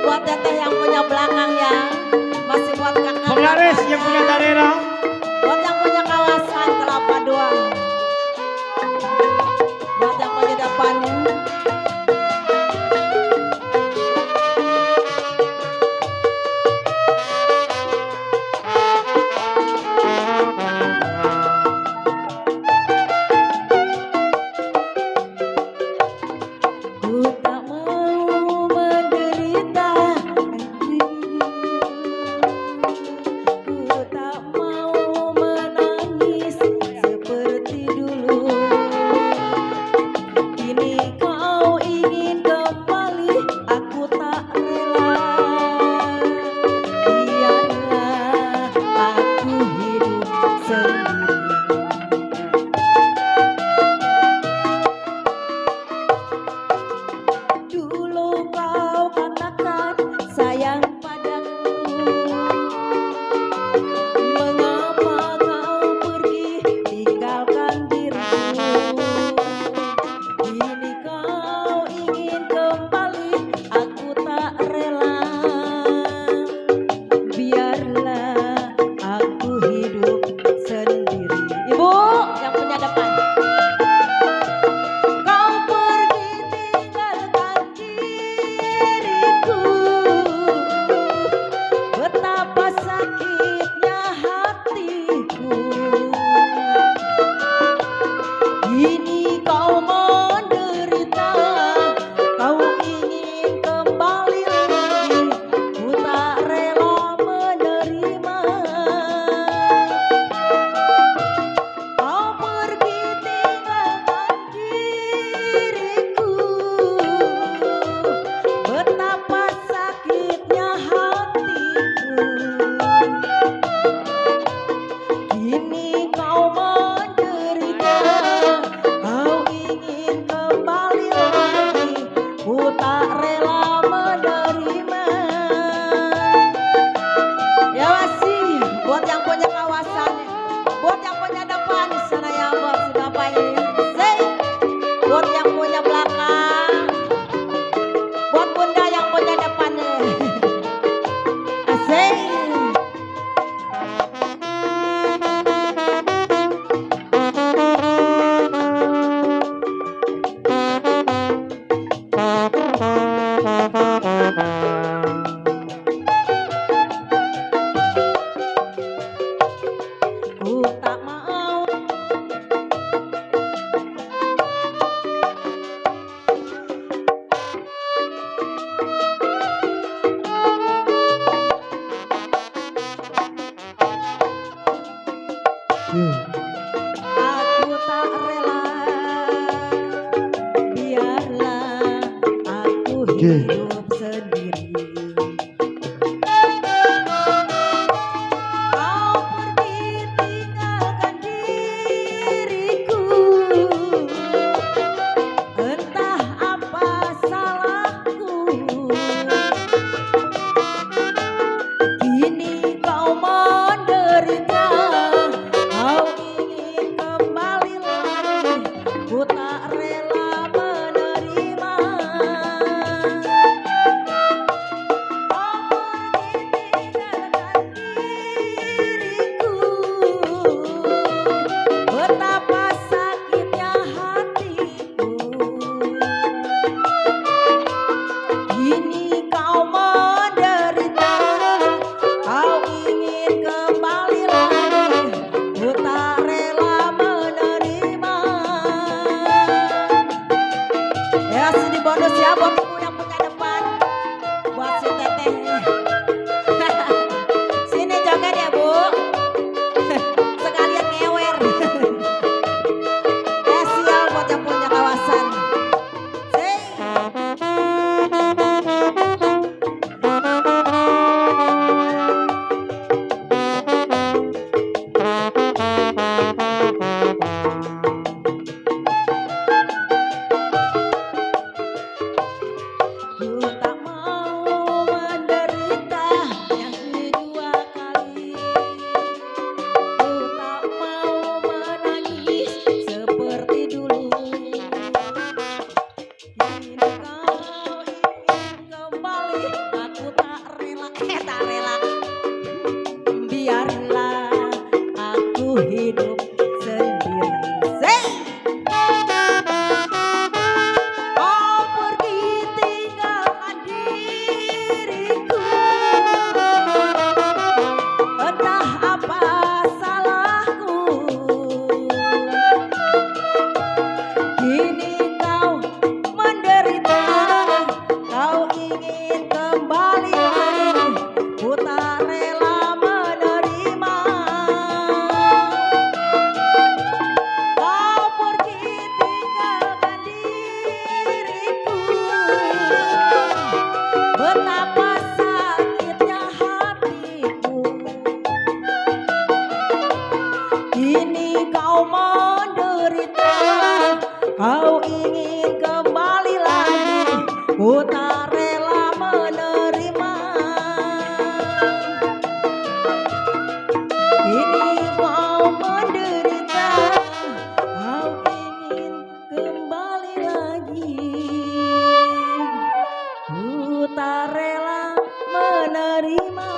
buat teteh yang punya belakang ya. Masih buat kakak. Penglaris yang punya daerah. Buat yang punya kawasan Kelapa Dua. Buat yang punya depannya. Aku tak rela, biarlah aku hidup sendiri. Kau pergi tinggalkan diriku, entah apa salahku. Kini kau menderita. Ku tak rela menerima. Kau pergi tinggalkan diriku, betapa sakitnya hatiku. Kini kau menderita, kau ingin kembali lagi. Ku tak rela menerima. Ya sini bonus ya buat ibu yang punya depan, buat si teteh. Sini joget ya bu, sekalian ngewer. Ya siap buat yang punya kawasan. Ku tak mau menderita yang kedua kali. Ku tak mau menangis seperti dulu. Kini kau ingin kembali, ku tak rela menerima. Kini kau menderita, kau ingin kembali lagi. Ku tak rela menerima.